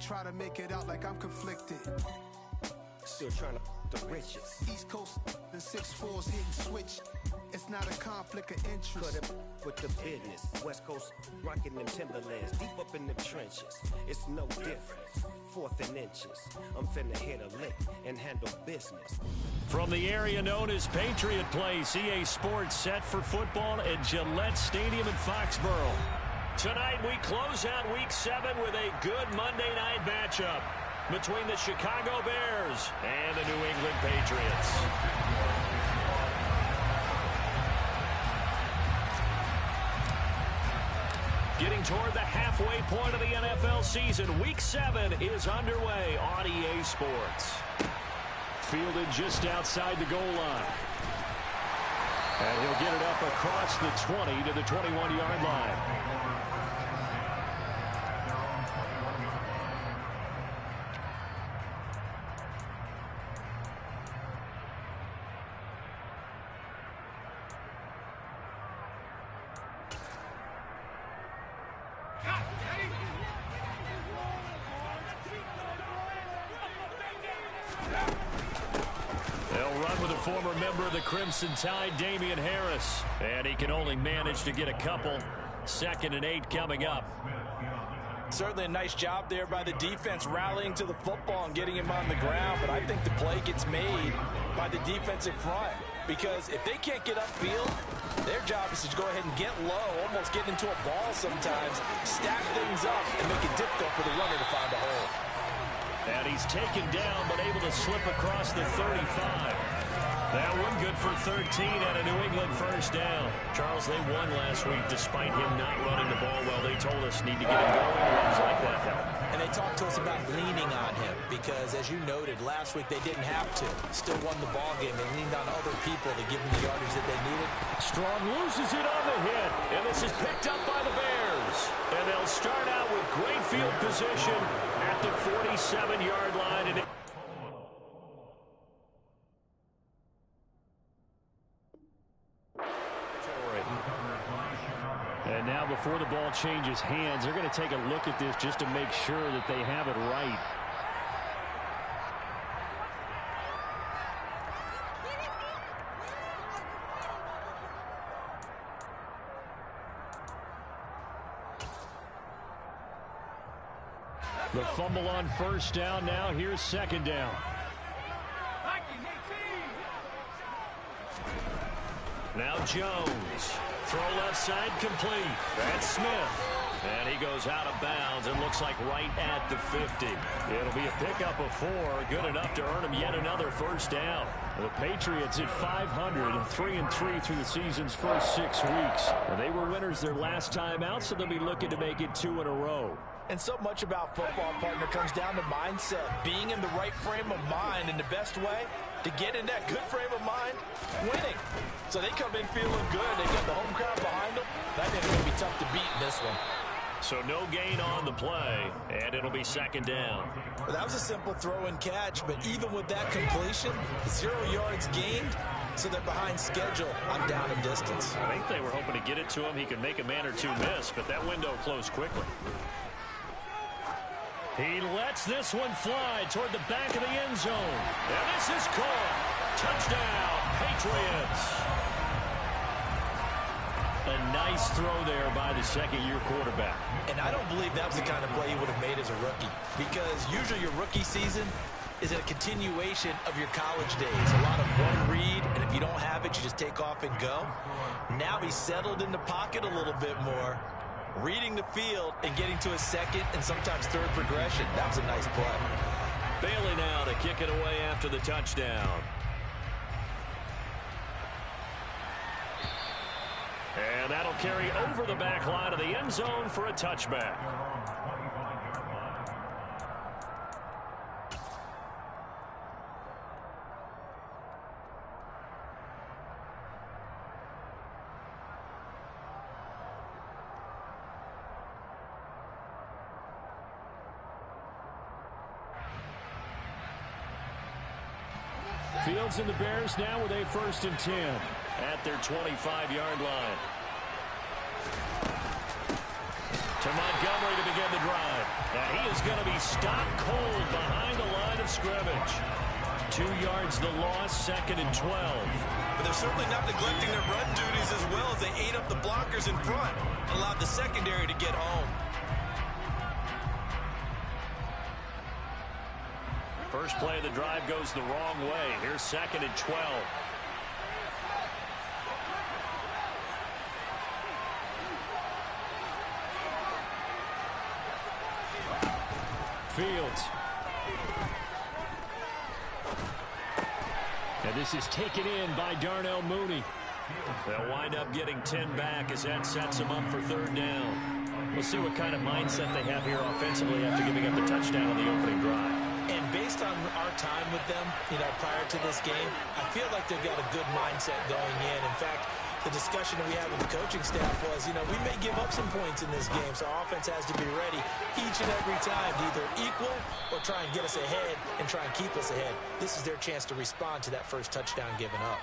try to make it out like I'm conflicted. Still trying to the riches. East Coast and 6'4s hitting switch. It's not a conflict of interest. Cut it with the business. West Coast rocking them Timberlands. Deep up in the trenches. It's no difference. 4th and inches. I'm finna hit a lick and handle business. From the area known as Patriot Place, EA Sports set for football at Gillette Stadium in Foxborough. Tonight we close out Week 7 with a good Monday night matchup between the Chicago Bears and the New England Patriots. Getting toward the halfway point of the NFL season, Week 7 is underway on EA Sports. Fielded just outside the goal line. And he'll get it up across the 20 to the 21-yard line. Former member of the Crimson Tide, Damian Harris. And he can only manage to get a couple. 2nd and 8 coming up. Certainly a nice job there by the defense rallying to the football and getting him on the ground. But I think the play gets made by the defensive front. Because if they can't get upfield, their job is to go ahead and get low, almost get into a ball sometimes, stack things up, and make it difficult for the runner to find a hole. And he's taken down, but able to slip across the 35. That one good for 13 and a New England first down. Charles, they won last week despite him not running the ball well. They told us need to get him going. Runs like that help. And they talked to us about leaning on him because, as you noted, last week they didn't have to. Still won the ball game. They leaned on other people to give them the yardage that they needed. Strong loses it on the hit. And this is picked up by the Bears. And they'll start out with great field position at the 47-yard line. And And now before the ball changes hands, they're going to take a look at this just to make sure that they have it right. The fumble on first down now. Here's 2nd down. Now Jones. Throw left side complete. That's Smith. And he goes out of bounds and looks like right at the 50. It'll be a pickup of 4. Good enough to earn him yet another first down. The Patriots at 500, 3-3 through the season's first 6 weeks. And they were winners their last time out, so they'll be looking to make it 2 in a row. And so much about football, partner, comes down to mindset. Being in the right frame of mind, and the best way to get in that good frame of mind, winning. So they come in feeling good. They got the home crowd behind them. That ain't going to be tough to beat in this one. So no gain on the play, and it'll be 2nd down. Well, that was a simple throw and catch, but even with that completion, 0 yards gained, so they're behind schedule on down and distance. I think they were hoping to get it to him. He could make a man or two miss, but that window closed quickly. He lets this one fly toward the back of the end zone. And this is caught. Touchdown, Patriots. A nice throw there by the 2nd-year quarterback. And I don't believe that was the kind of play he would have made as a rookie. Because usually your rookie season is a continuation of your college days. A lot of one read, and if you don't have it, you just take off and go. Now he's settled in the pocket a little bit more, reading the field and getting to a 2nd and sometimes 3rd progression. That was a nice play. Bailey now to kick it away after the touchdown. And that'll carry over the back line of the end zone for a touchback. Fields and the Bears now with a 1st and 10 at their 25-yard line. To Montgomery to begin the drive. And he is going to be stopped cold behind the line of scrimmage. 2 yards the loss, 2nd and 12. But they're certainly not neglecting their run duties as well as they ate up the blockers in front, allowed the secondary to get home. First play of the drive goes the wrong way. Here's 2nd and 12. Fields. And this is taken in by Darnell Mooney. They'll wind up getting 10 back as that sets them up for 3rd down. We'll see what kind of mindset they have here offensively after giving up the touchdown on the opening drive. And based on our time with them, prior to this game, I feel like they've got a good mindset going in. In fact, the discussion that we had with the coaching staff was, we may give up some points in this game, so our offense has to be ready each and every time to either equal or try and get us ahead and try and keep us ahead. This is their chance to respond to that first touchdown given up.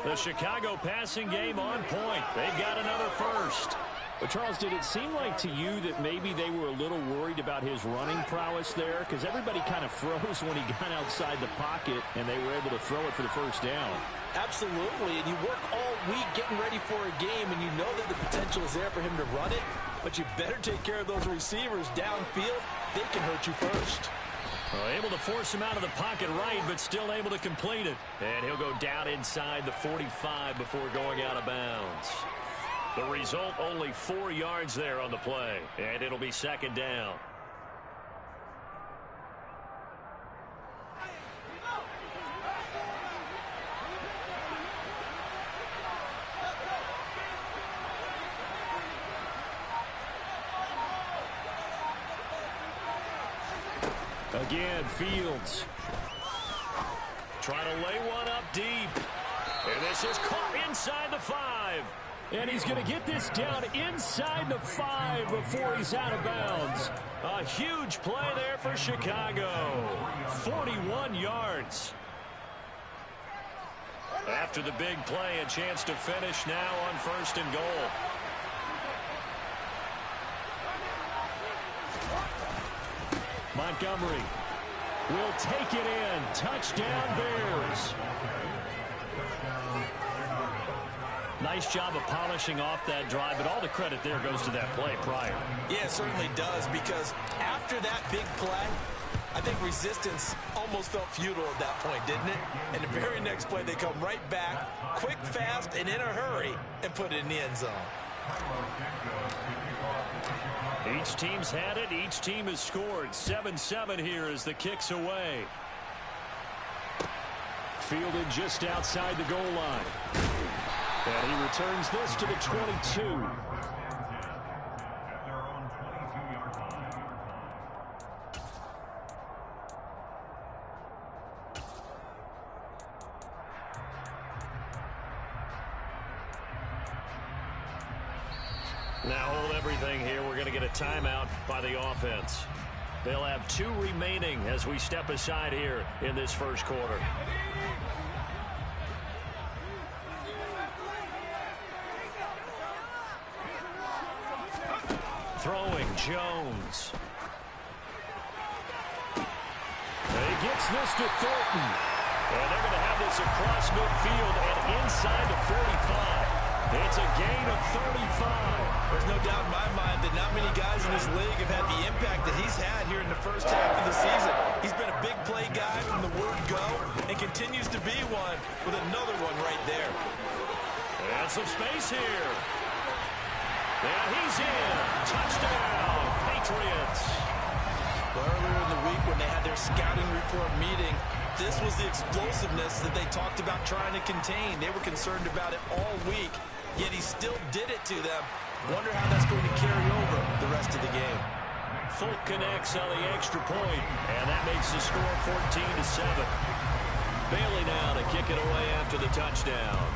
The Chicago passing game on point. They've got another first. But, Charles, did it seem like to you that maybe they were a little worried about his running prowess there? Because everybody kind of froze when he got outside the pocket, and they were able to throw it for the first down. Absolutely, and you work all week getting ready for a game, and you know that the potential is there for him to run it, but you better take care of those receivers downfield. They can hurt you first. Well, able to force him out of the pocket right, but still able to complete it. And he'll go down inside the 45 before going out of bounds. The result, only 4 yards there on the play, and it'll be 2nd down. Again, Fields. Trying to lay one up deep. And this is caught inside the 5. And he's going to get this down inside the 5 before he's out of bounds. A huge play there for Chicago. 41 yards. After the big play, a chance to finish now on 1st and goal. Montgomery will take it in. Touchdown, Bears. Nice job of polishing off that drive, but all the credit there goes to that play prior. Yeah, it certainly does, because after that big play, I think resistance almost felt futile at that point, didn't it? And the very next play, they come right back, quick, fast, and in a hurry, and put it in the end zone. Each team's had it. Each team has scored. 7-7 here as the kick's away. Fielded just outside the goal line. And he returns this to the 22. Now hold everything here. We're going to get a timeout by the offense. They'll have 2 remaining as we step aside here in this first quarter. Throwing, Jones. And he gets this to Thornton. And they're going to have this across midfield and inside the 45. It's a gain of 35. There's no doubt in my mind that not many guys in this league have had the impact that he's had here in the first half of the season. He's been a big play guy from the word go and continues to be one with another one right there. And some space here. And he's in. Touchdown, Patriots. Well, earlier in the week when they had their scouting report meeting, this was the explosiveness that they talked about trying to contain. They were concerned about it all week, yet he still did it to them. Wonder how that's going to carry over the rest of the game. Folk connects on the extra point, and that makes the score 14-7. Bailey now to kick it away after the touchdown.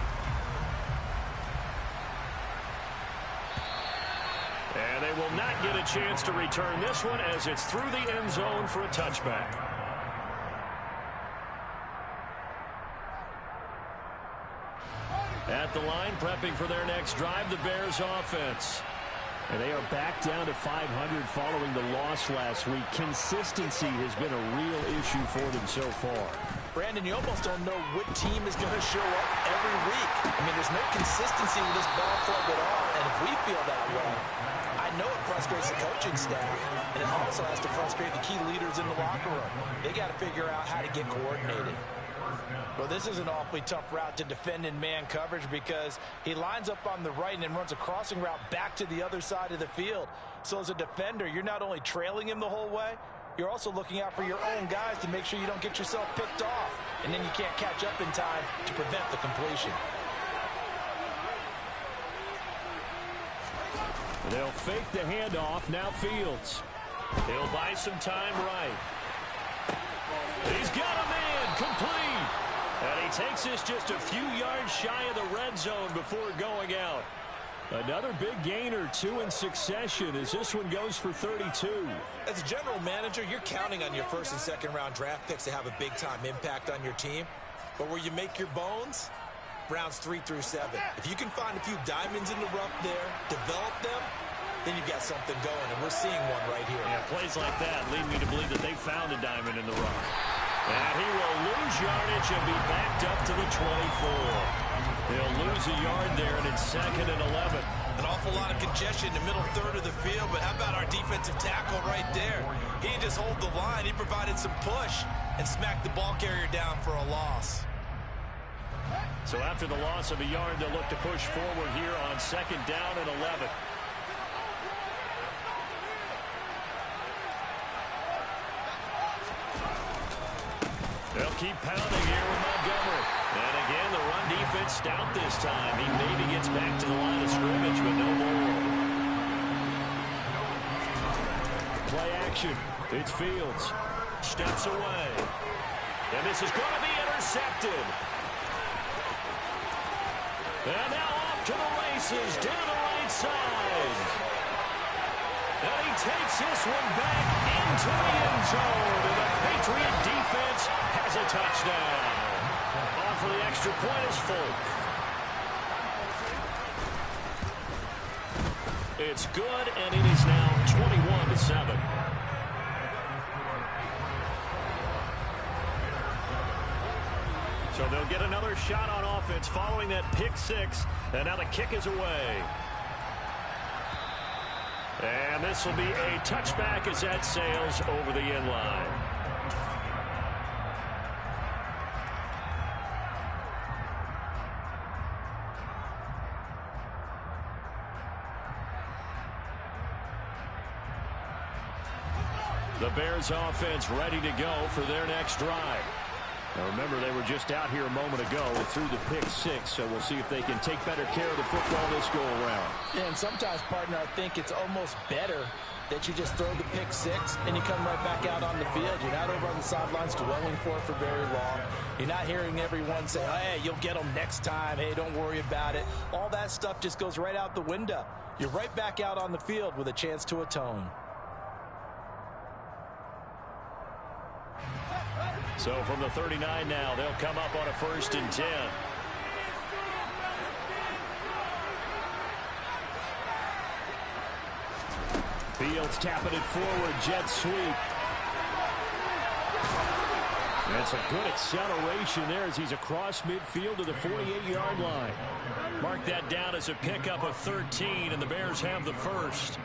And they will not get a chance to return this one as it's through the end zone for a touchback. At the line, prepping for their next drive, the Bears offense. And they are back down to 500 following the loss last week. Consistency has been a real issue for them so far. Brandon, you almost don't know what team is going to show up every week. I mean, there's no consistency with this ball club at all, and if we feel that way, I know it frustrates the coaching staff, and it also has to frustrate the key leaders in the locker room. They got to figure out how to get coordinated. Well, this is an awfully tough route to defend in man coverage because he lines up on the right and then runs a crossing route back to the other side of the field. So as a defender, you're not only trailing him the whole way, you're also looking out for your own guys to make sure you don't get yourself picked off. And then you can't catch up in time to prevent the completion. They'll fake the handoff. Now Fields. He'll buy some time right. He's got a man complete. And he takes this just a few yards shy of the red zone before going out. Another big gain or two in succession as this one goes for 32. As a general manager, you're counting on your first and second round draft picks to have a big-time impact on your team. But where you make your bones, rounds 3 through 7. If you can find a few diamonds in the rough there, develop them, then you've got something going, and we're seeing one right here. Yeah, plays like that lead me to believe that they found a diamond in the rough. And he will lose yardage and be backed up to the 24. He'll lose a yard there, and it's 2nd and 11. An awful lot of congestion in the middle third of the field, but how about our defensive tackle right there? He didn't just hold the line. He provided some push and smacked the ball carrier down for a loss. So after the loss of a yard, they'll look to push forward here on 2nd down and 11. They'll keep pounding here with Montgomery. And again, the run defense stout this time. He maybe gets back to the line of scrimmage, but no more. Play action. It's Fields. Steps away. And this is going to be intercepted. And now off to the races down the right side. And he takes this one back into the end zone. And the Patriot defense has a touchdown. On for the extra point is Folk. It's good, and it is now 21-7. So they'll get another shot on offense following that pick six. And now the kick is away. And this will be a touchback as that sails over the end line. The Bears offense ready to go for their next drive. Now remember, they were just out here a moment ago through the pick six, so we'll see if they can take better care of the football this go around. Yeah, and sometimes, partner, I think it's almost better that you just throw the pick six and you come right back out on the field. You're not over on the sidelines dwelling for it for very long. You're not hearing everyone say, hey, you'll get them next time. Hey, don't worry about it. All that stuff just goes right out the window. You're right back out on the field with a chance to atone. So from the 39 now, they'll come up on a 1st and 10. Fields tapping it forward, jet sweep. That's a good acceleration there as he's across midfield to the 48-yard line. Mark that down as a pickup of 13, and the Bears have the first.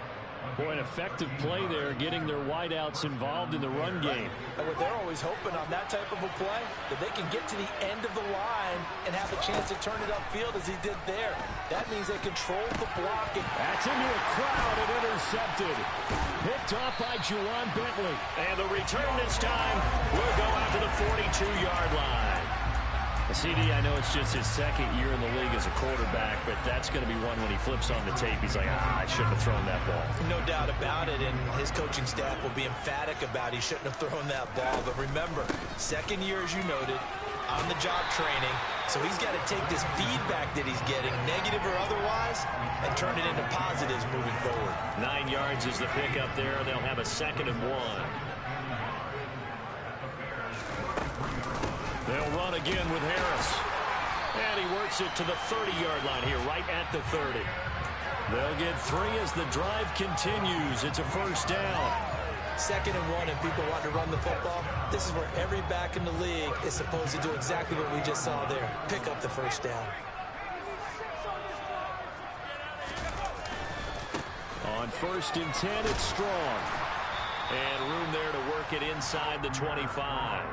Boy, an effective play there, getting their wideouts involved in the run game. And what they're always hoping on that type of a play, that they can get to the end of the line and have a chance to turn it upfield as he did there. That means they control the block. That's into a crowd and intercepted. Picked off by Juwan Bentley. And the return this time will go out to the 42-yard line. CD, I know it's just his 2nd year in the league as a quarterback, but that's going to be one when he flips on the tape. He's like, I shouldn't have thrown that ball. No doubt about it, and his coaching staff will be emphatic about he shouldn't have thrown that ball. But remember, 2nd year, as you noted, on-the-job training, so he's got to take this feedback that he's getting, negative or otherwise, and turn it into positives moving forward. 9 yards is the pickup there. They'll have a 2nd and 1. They'll run again with Harris. And he works it to the 30-yard line here, right at the 30. They'll get 3 as the drive continues. It's a first down. 2nd and 1 and people want to run the football. This is where every back in the league is supposed to do exactly what we just saw there. Pick up the first down. On 1st and 10, it's Strong. And room there to work it inside the 25.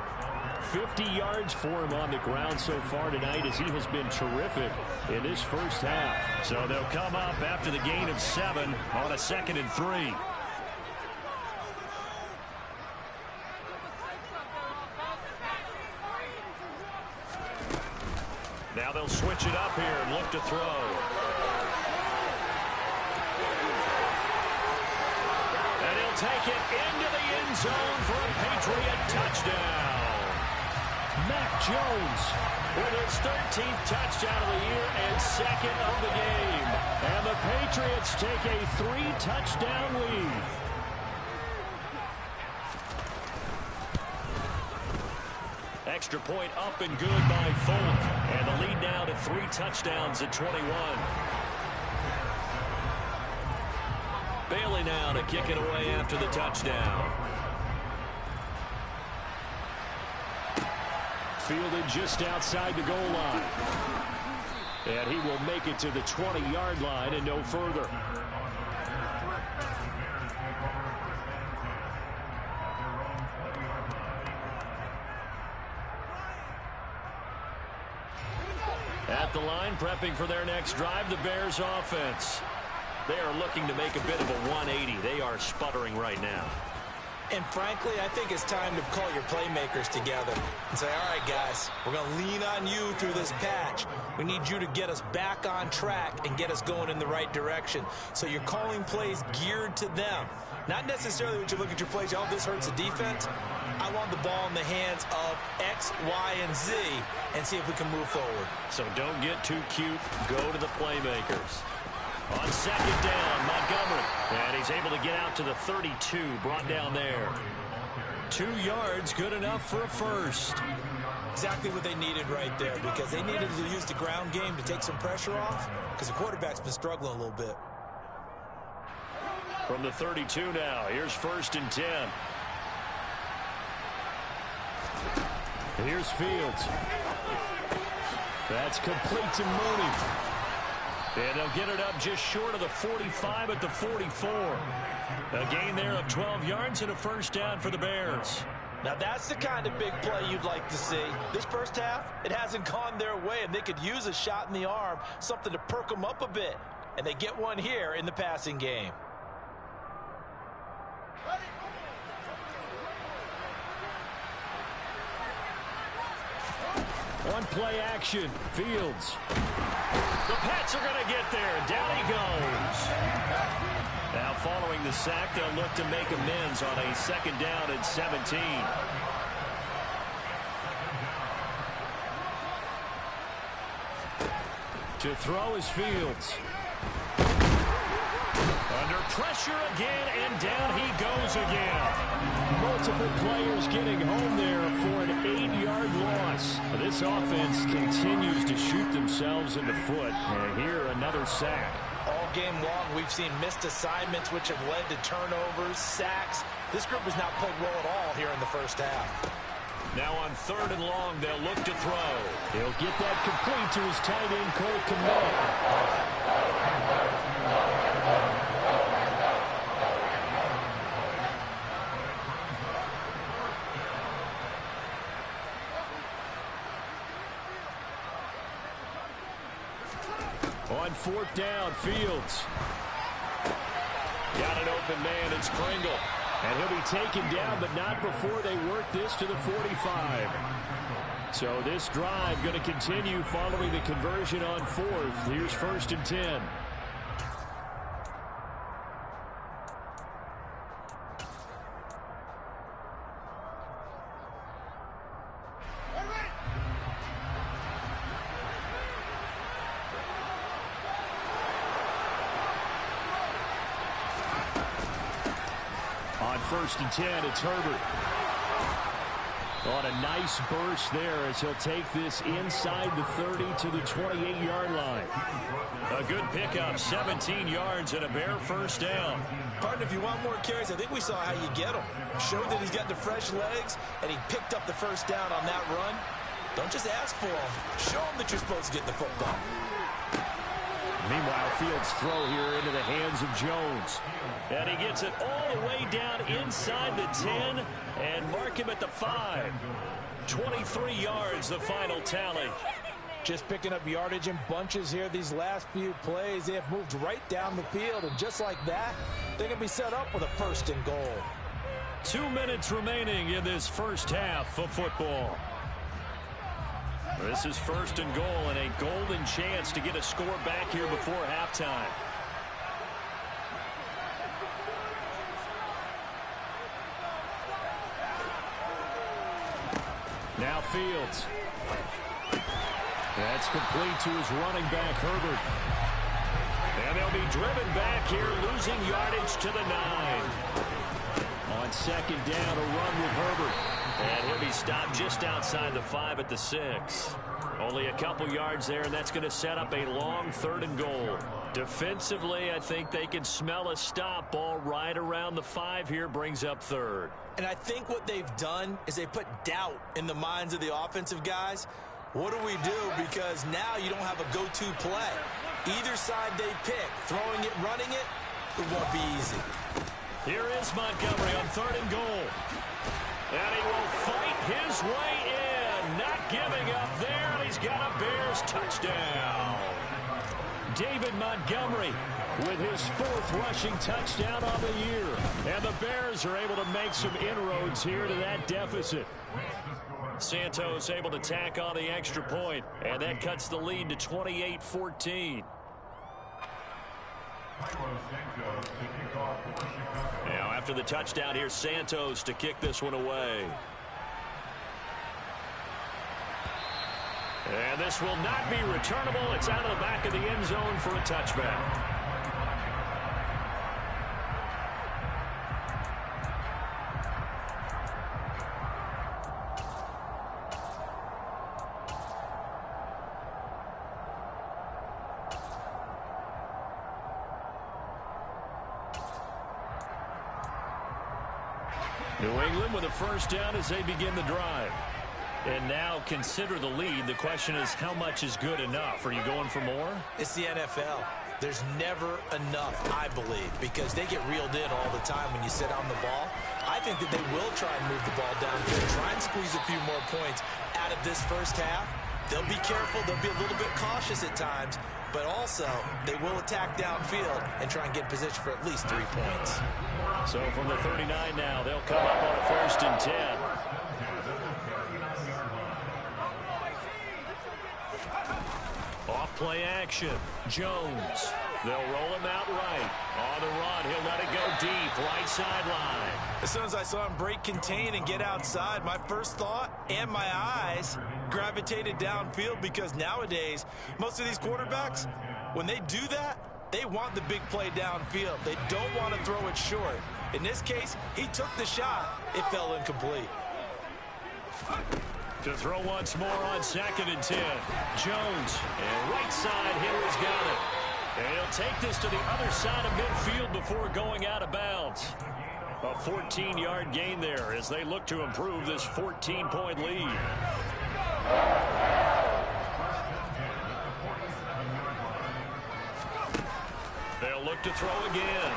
50 yards for him on the ground so far tonight as he has been terrific in this first half. So they'll come up after the gain of 7 on a 2nd and 3. Now they'll switch it up here and look to throw. And he'll take it into the end zone for a Patriot touchdown. Mac Jones with his 13th touchdown of the year and 2nd of the game. And the Patriots take a 3-touchdown lead. Extra point up and good by Folk. And the lead now to 3 touchdowns at 21. Bailey now to kick it away after the touchdown. Fielded just outside the goal line. And he will make it to the 20-yard line and no further. At the line, prepping for their next drive, the Bears offense. They are looking to make a bit of a 180. They are sputtering right now. And frankly, I think it's time to call your playmakers together and say, all right, guys, we're going to lean on you through this patch. We need you to get us back on track and get us going in the right direction. So you're calling plays geared to them. Not necessarily when you look at your plays, oh, this hurts the defense. I want the ball in the hands of X, Y, and Z and see if we can move forward. So don't get too cute. Go to the playmakers. On 2nd down, Montgomery. And he's able to get out to the 32, brought down there. 2 yards, good enough for a first. Exactly what they needed right there, because they needed to use the ground game to take some pressure off, because the quarterback's been struggling a little bit. From the 32 now, here's 1st and 10. Here's Fields. That's complete to Mooney. And they'll get it up just short of the 45 at the 44. A gain there of 12 yards and a first down for the Bears. Now that's the kind of big play you'd like to see. This first half, it hasn't gone their way, and they could use a shot in the arm, something to perk them up a bit. And they get one here in the passing game. On play action, Fields. The Pats are going to get there. Down he goes. Now following the sack, they'll look to make amends on a 2nd down and 17. To throw is Fields. Under pressure again, and down he goes again. Multiple players getting home there for an 8-yard loss. This offense continues to shoot themselves in the foot. And here, another sack. All game long, we've seen missed assignments, which have led to turnovers, sacks. This group has not played well at all here in the first half. Now on 3rd and long, they'll look to throw. He'll get that complete to his tight end, Cole Kmet. On 4th down, Fields. Got an open man, it's Pringle. And he'll be taken down, but not before they work this to the 45. So this drive going to continue following the conversion on 4th. Here's 1st and 10. On 1st and 10, it's Herbert. On a nice burst there as he'll take this inside the 30 to the 28-yard line. A good pickup, 17 yards and a Bear first down. Partner, if you want more carries, I think we saw how you get them. Showed that he's got the fresh legs, and he picked up the first down on that run. Don't just ask for them. Show them that you're supposed to get the football. Meanwhile, Fields' throw here into the hands of Jones. And he gets it all the way down inside the 10 and mark him at the 5. 23 yards, the final tally. Just picking up yardage in bunches here these last few plays. They have moved right down the field, and just like that, they're going to be set up with a first and goal. 2 minutes remaining in this first half of football. This is first and goal and a golden chance to get a score back here before halftime. Now Fields. That's complete to his running back, Herbert. And they'll be driven back here, losing yardage to the 9. On second down, a run with Herbert. And he'll be stopped just outside the 5 at the 6. Only a couple yards there, and that's going to set up a long third and goal. Defensively, I think they can smell a stop. Ball right around the 5 here brings up third. And I think what they've done is they put doubt in the minds of the offensive guys. What do we do? Because now you don't have a go-to play. Either side they pick, throwing it, running it, it won't be easy. Here is Montgomery on third and goal. And he will fight his way in. Not giving up there, and he's got a Bears touchdown. David Montgomery with his 4th rushing touchdown on the year. And the Bears are able to make some inroads here to that deficit. Santos able to tack on the extra point, and that cuts the lead to 28-14. Now after the touchdown, here's Santos to kick this one away. And this will not be returnable. It's out of the back of the end zone for a touchback. New England with a first down as they begin the drive. And now consider the lead. The question is, how much is good enough? Are you going for more? It's the NFL. There's never enough, I believe, because they get reeled in all the time when you sit on the ball. I think that they will try and move the ball downfield, try and squeeze a few more points out of this first half. They'll be careful. They'll be a little bit cautious at times, but also they will attack downfield and try and get position for at least 3 points. So from the 39 now, they'll come up on a first and 10. Off play action. Jones. They'll roll him out right. On the run, he'll let it go deep. Right sideline. As soon as I saw him break contain and get outside, my first thought and my eyes gravitated downfield, because nowadays, most of these quarterbacks, when they do that, they want the big play downfield. They don't want to throw it short. In this case, he took the shot. It fell incomplete. To throw once more on second and 10. Jones, and right side, Henry's got it. And he'll take this to the other side of midfield before going out of bounds. A 14-yard gain there as they look to improve this 14-point lead. They'll look to throw again.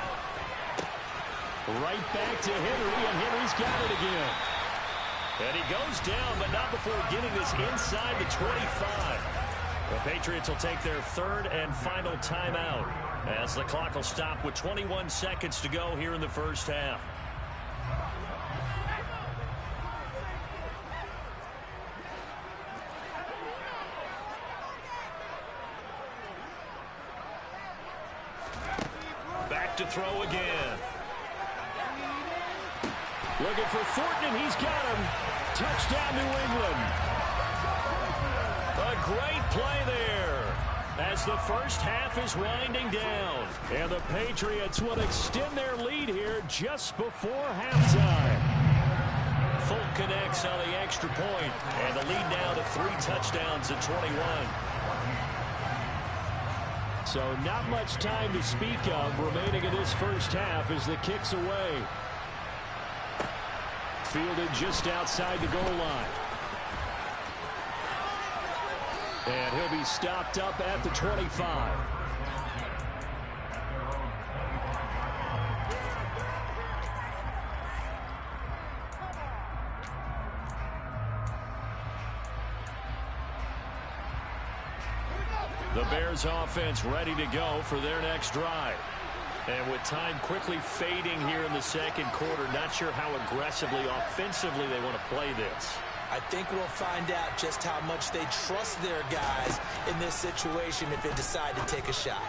Right back to Henry, and Henry's got it again. And he goes down, but not before getting this inside the 25. The Patriots will take their third and final timeout as the clock will stop with 21 seconds to go here in the first half. Back to throw again. Looking for Thornton, and he's got him. Touchdown, New England. A great play there as the first half is winding down. And the Patriots will extend their lead here just before halftime. Folk connects on the extra point, and the lead now to 3 touchdowns at 21. So not much time to speak of remaining in this first half as the kick's away. Fielded just outside the goal line. And he'll be stopped up at the 25. The Bears offense ready to go for their next drive. And with time quickly fading here in the second quarter, not sure how aggressively, offensively they want to play this. I think we'll find out just how much they trust their guys in this situation if they decide to take a shot.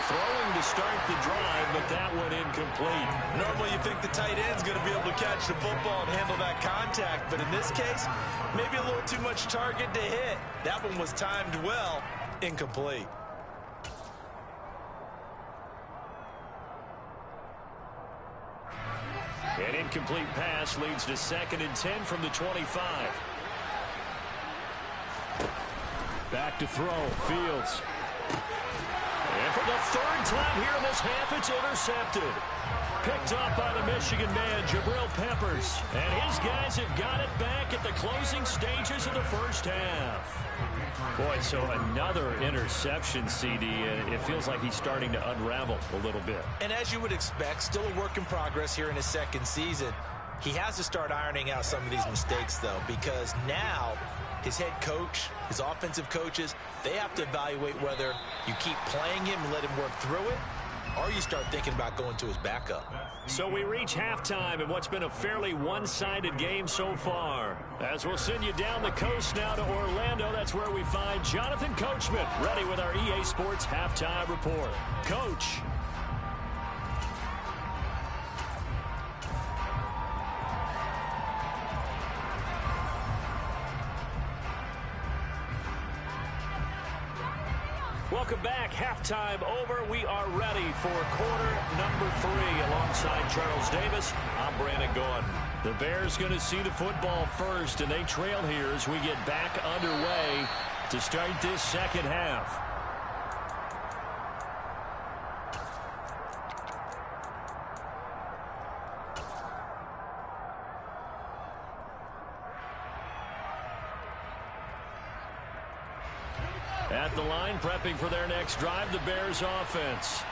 Throwing to start the drive, but that one incomplete. Normally you think the tight end's going to be able to catch the football and handle that contact, but in this case, maybe a little too much target to hit. That one was timed well, incomplete. An incomplete pass leads to 2nd and 10 from the 25. Back to throw, Fields. And for the 3rd time here in this half, it's intercepted. Picked off by the Michigan man, Jabril Peppers. And his guys have got it back at the closing stages of the first half. Boy, so another interception, CD, and it feels like he's starting to unravel a little bit. And as you would expect, still a work in progress here in his second season. He has to start ironing out some of these mistakes, though, because now his head coach, his offensive coaches, they have to evaluate whether you keep playing him and let him work through it, or you start thinking about going to his backup. So we reach halftime in what's been a fairly one-sided game so far. As we'll send you down the coast now to Orlando, that's where we find Jonathan Coachman, ready with our EA Sports Halftime Report. Coach. Welcome back. Halftime over. We are ready for quarter number 3. Alongside Charles Davis, I'm Brandon Gordon. The Bears going to see the football first, and they trail here as we get back underway to start this second half. At the line, prepping for their next drive, the Bears offense.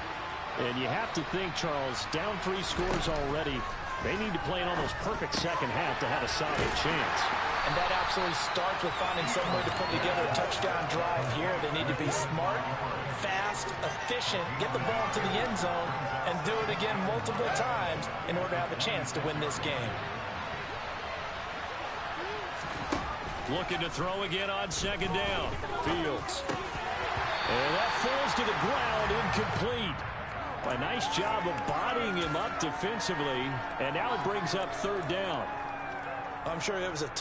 And you have to think, Charles, down 3 scores already. They need to play an almost perfect second half to have a solid chance. And that absolutely starts with finding some way to put together a touchdown drive here. They need to be smart, fast, efficient, get the ball to the end zone, and do it again multiple times in order to have a chance to win this game. Looking to throw again on 2nd down. Fields. And that falls to the ground, incomplete. A nice job of bodying him up defensively, and now it brings up 3rd down. I'm sure it was a